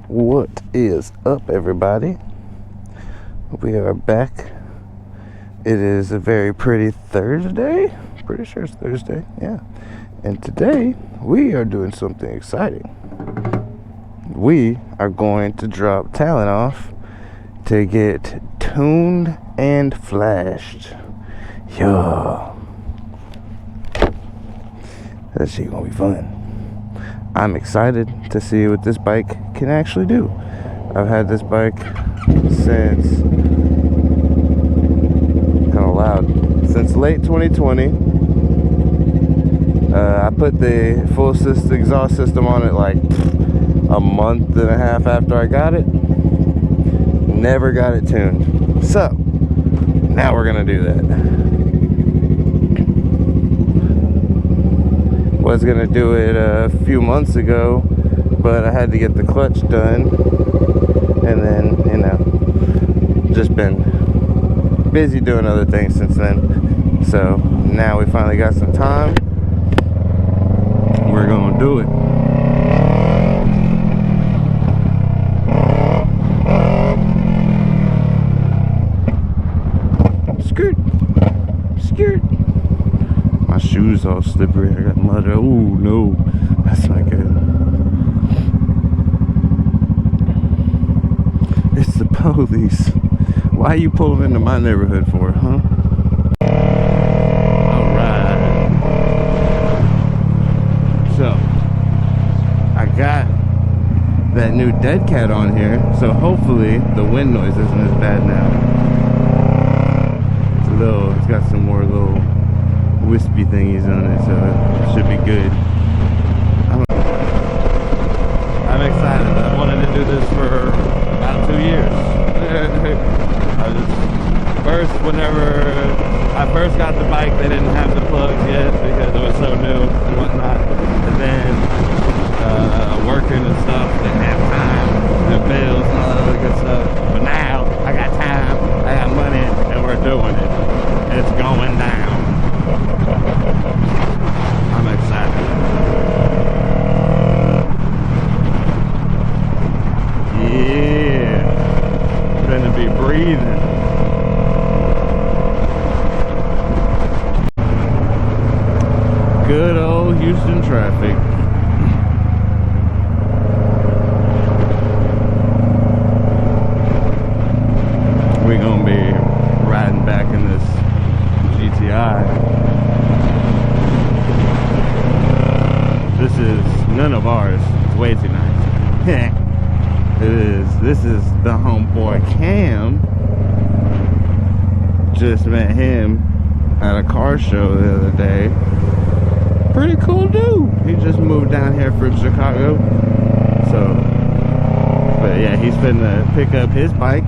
What is up, everybody? We are back. It is a very pretty Thursday. Pretty sure it's Thursday, yeah. And today we are doing something exciting. We are going to drop talent off to get tuned and flashed. Yeah. That shit gonna be fun. I'm excited to see what this bike can actually do. I've had this bike since, kind of loud, since late 2020. I put the full exhaust system on it like a month and a half after I got it. Never got it tuned. So, now we're gonna do that. Was gonna do it a few months ago, but I had to get the clutch done, and then, you know, just been busy doing other things since then. So now we finally got some time. We're gonna do it. Skirt, skirt. My shoes all slippery. I got mud. Oh no, that's not good. It's the police. Why are you pulling into my neighborhood for, huh? Alright. So, I got that new dead cat on here, so hopefully the wind noise isn't as bad now. It's got some more little wispy thingies on it, so it should be good. I'm excited. I wanted to do this for about 2 years. Whenever I first got the bike, they didn't have the plugs yet because it was so new and whatnot. And then working and stuff, didn't have time, and bills and all that other good stuff. But now I got time, I got money, and we're doing it. It's going down. I'm excited. Yeah. Gonna be breathing. Good old Houston traffic. We're gonna be riding back in this GTI. This is none of ours. It's way too nice. It is. This is the homeboy Cam. Just met him at a car show the other day. Pretty cool dude. He just moved down here from Chicago. So, but yeah, he's finna pick up his bike.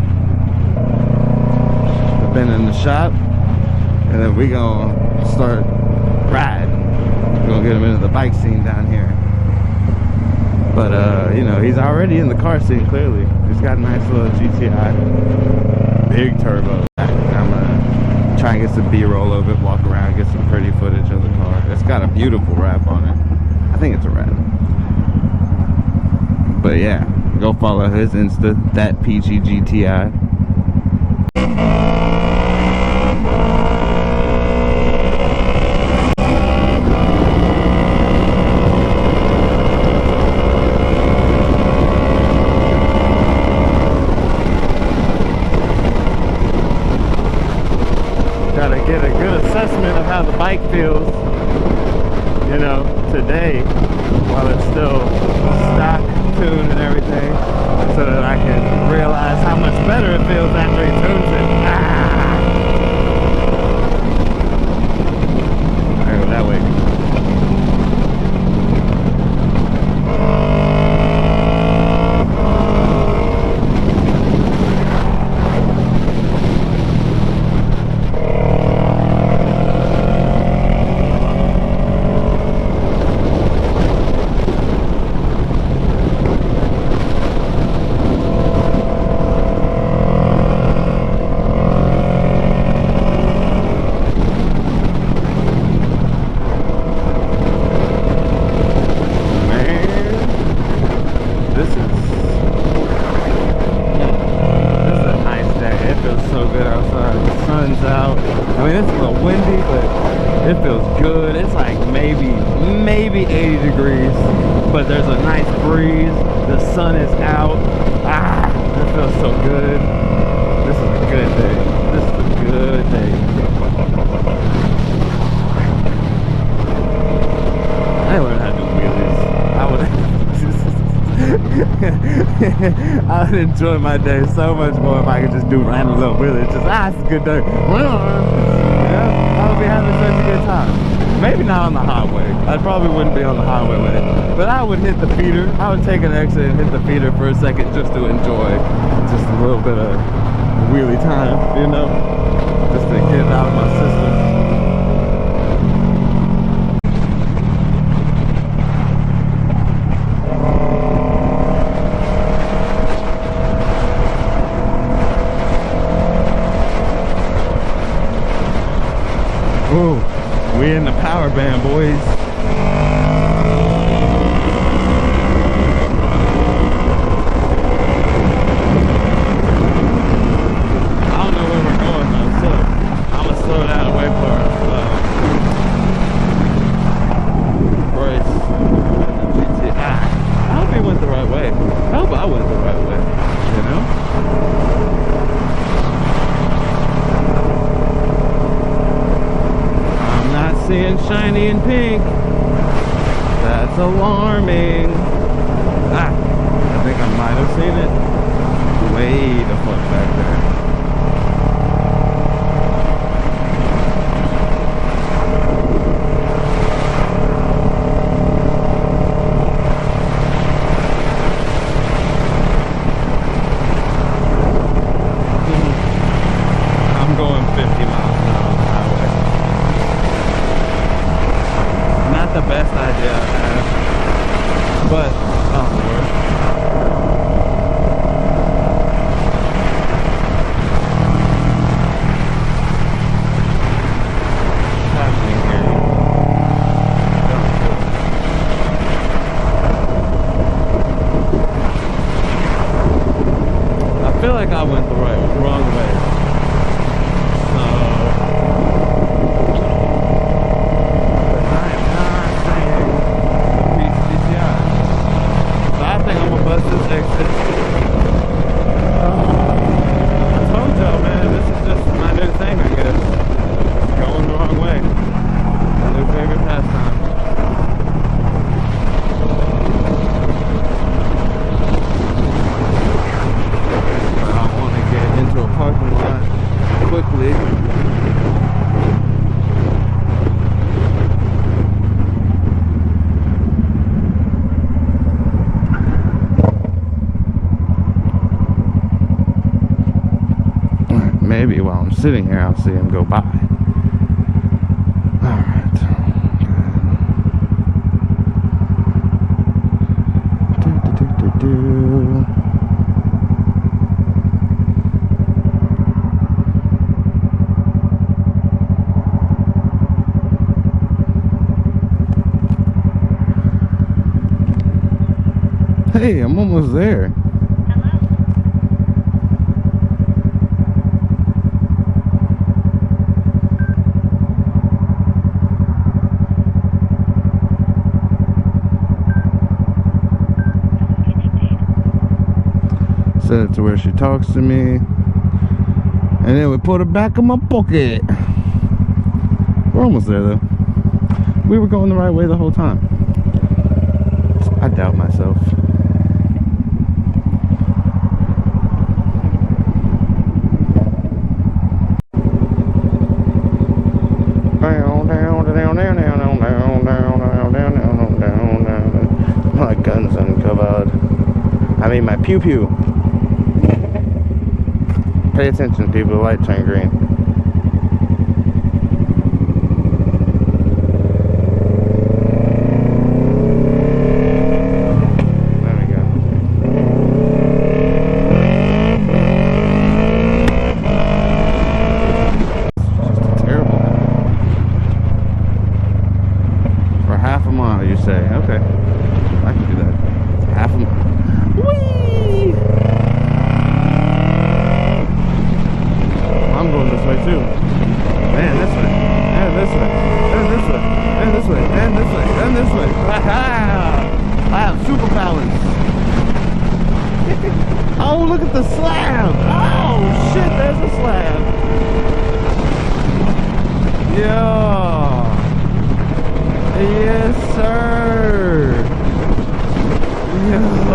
We've been in the shop, and then we gonna start riding. We're gonna get him into the bike scene down here. But you know, he's already in the car scene. Clearly, he's got a nice little GTI, big turbo. I'm gonna try and get some B-roll of it, walk around, get some pretty footage of the car. It's got a beautiful wrap on it. I think it's a wrap. But yeah, go follow his Insta, that peachy GTI. Gotta get a good assessment of how the bike feels, you know, today, while it's still stock tuned and everything, so that I can realize how much better it feels after he tunes it. I go that way. This is a nice breeze. The sun is out. It feels so good. This is a good day. This is a good day. I learned how to do wheelies. I would enjoy my day so much more if I could just do random little wheelies. Just, it's a good day. Yeah, I would be having such a good time. Maybe not on the highway. I probably wouldn't be on the highway with it. But I would hit the feeder. I would take an exit and hit the feeder for a second just to enjoy just a little bit of wheelie time, you know? Just to get it out of my system. Ooh, we in the power band, boys. Seeing shiny and pink. That's alarming. I think I might have seen it way the fuck back there. I'm going 50 miles an hour on the highway. Not the best idea I have, but oh Lord. What's happening here? I feel like I went the wrong way. Maybe while I'm sitting here, I'll see him go by. Alright. Hey, I'm almost there. Set it to where she talks to me, and then we put it back in my pocket. We're almost there though. We were going the right way the whole time. I doubt myself. My gun's uncovered. I mean my pew pew. Pay attention, people. The light turned green. There we go. It's just terrible. For half a mile, you say? Okay, I can do that. Half a mile. Whee! I'm going to balance. Oh, look at the slab. Oh, shit, there's a slab. Yeah. Yes, sir. Yeah.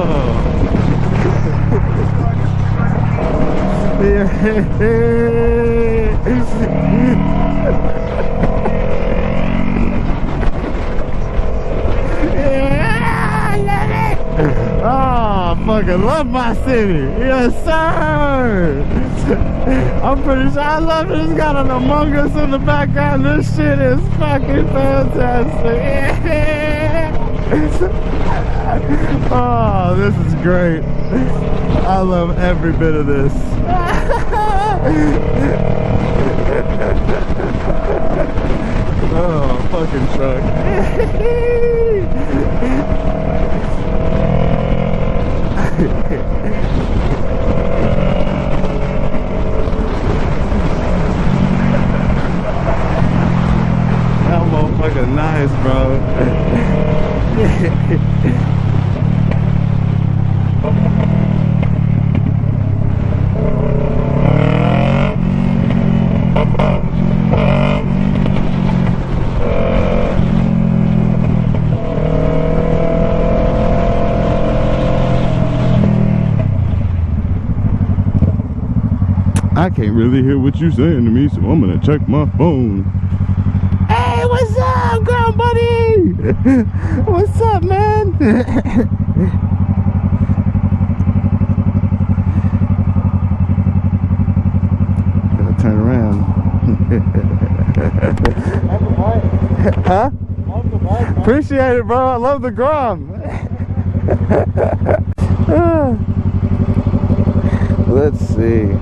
Oh, I fucking love my city. Yes, sir. I'm pretty sure I love it. It's got an Among Us in the background. This shit is fucking fantastic. Oh, this is great. I love every bit of this. Oh, fucking truck. That motherfucker nice, bro. I can't really hear what you're saying to me, so I'm gonna check my phone. Hey, what's up, girl buddy? What's up, man? Gotta turn around. Huh? Appreciate it, bro. I love the grom. Let's see.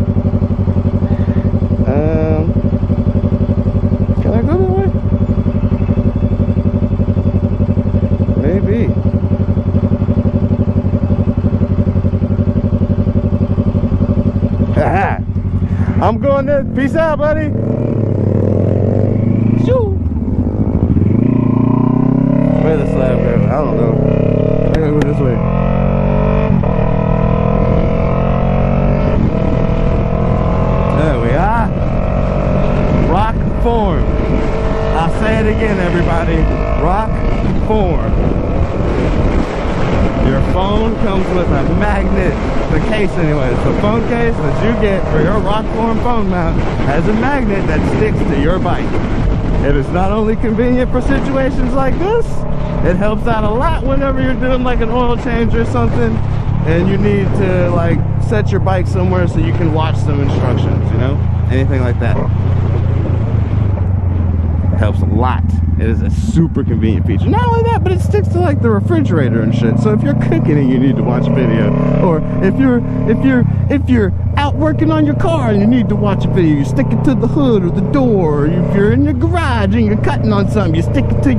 Can I go that way? Maybe. I'm going there. Peace out, buddy. Shoo. Where's the slab go? I don't know. I gotta go this way. There we are. Rock form. I'll say it again, everybody. Rock form. Your phone comes with a magnet. The case anyways. The phone case that you get for your rock form phone mount has a magnet that sticks to your bike. It is not only convenient for situations like this, it helps out a lot whenever you're doing like an oil change or something and you need to like set your bike somewhere so you can watch some instructions, you know? Anything like that. Helps a lot. It is a super convenient feature. Not only that, but it sticks to like the refrigerator and shit. So if you're cooking and you need to watch a video, or if you're out working on your car and you need to watch a video, you stick it to the hood or the door. Or if you're in your garage and you're cutting on something, you stick it to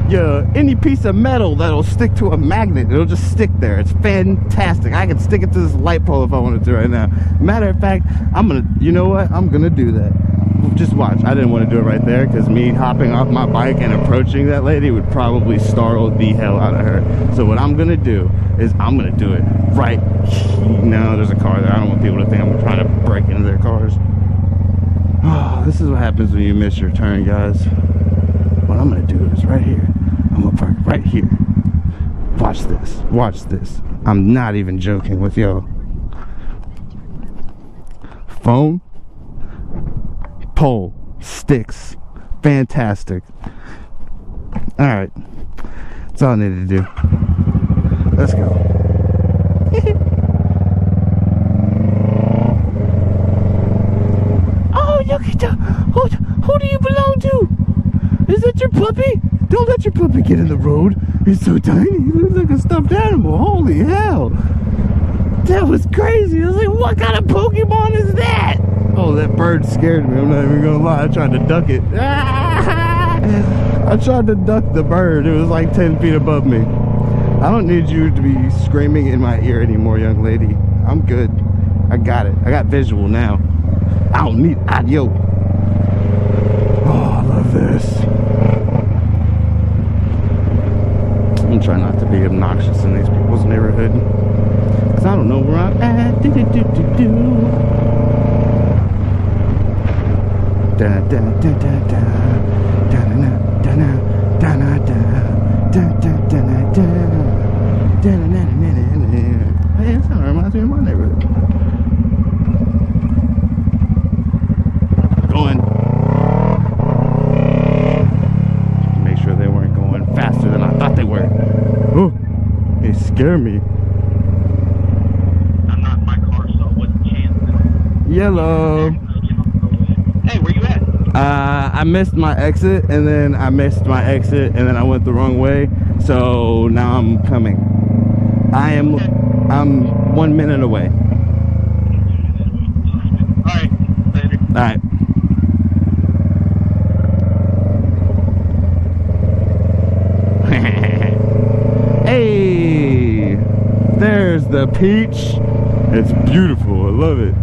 your any piece of metal that'll stick to a magnet. It'll just stick there. It's fantastic. I can stick it to this light pole if I wanted to right now. Matter of fact, you know what? I'm gonna do that. Just watch. I didn't want to do it right there because me hopping off my bike and approaching that lady would probably startle the hell out of her. So what I'm gonna do is I'm gonna do it right here. No, there's a car there. I don't want people to think I'm trying to break into their cars. Oh, this is what happens when you miss your turn, guys. What I'm gonna do is right here. I'm gonna park right here. Watch this. Watch this. I'm not even joking with y'all. Phone. Pole, sticks, fantastic. All right, that's all I needed to do. Let's go. Oh, look at that. Who do you belong to? Is that your puppy? Don't let your puppy get in the road. He's so tiny. He looks like a stuffed animal. Holy hell. That was crazy. I was like, what kind of Pokemon is that? Oh, that bird scared me. I'm not even gonna lie. I tried to duck it. I tried to duck the bird. It was like 10 feet above me. I don't need you to be screaming in my ear anymore, young lady. I'm good. I got it. I got visual now. I don't need audio. Oh, I love this. I'm trying not to be obnoxious in these people's neighborhoods. Hey, it reminds me of my neighborhood. Going. Make sure they weren't going faster than I thought they were. Oh, they scare me. I'm not in my car, so what's the chance? Yellow. Hey, where you at? I missed my exit, and then I missed my exit, and then I went the wrong way. So now I'm coming. I'm 1 minute away. Alright, later. Alright. Hey, there's the peach. It's beautiful. I love it.